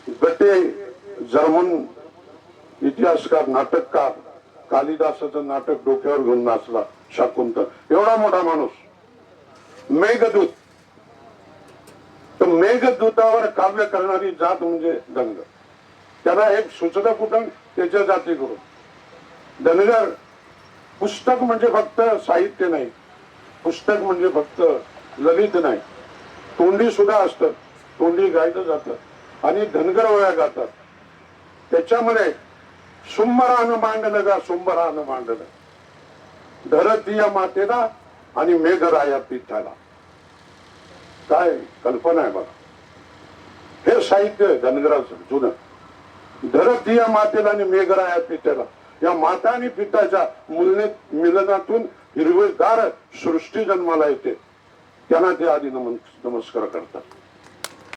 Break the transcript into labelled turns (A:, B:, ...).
A: गटे German इतिहासकार नाटककार कालिदासाचं नाटक डोक्यावर घेऊन नाचला शाकुंतल, एवढा मोठा माणूस. मेघदूत, तर मेघदूतावर काव्य करणारी जात म्हणजे धनगर. त्याला एक सुचलं कुठं त्याच्या जाती करून. धनगर पुस्तक म्हणजे फक्त साहित्य नाही, पुस्तक म्हणजे फक्त ललित नाही, तोंडी सुद्धा असतं, तोंडी गायलं जातं आणि धनगर वया गातात. त्याच्यामध्ये सुंबरानं मांडलं गा सुंबरानं मांडलं, धरतीया मातेला आणि मेघराया पीठाला. काय कल्पना आहे बघा. हे साहित्य धनगराचं जुनं. धरतीया मातेला आणि मेघराया पीठाला, या माता आणि पिताच्या मिलनातून हिरवेगार सृष्टी जन्माला येते. त्यांना ते आधी नमस्कार करतात.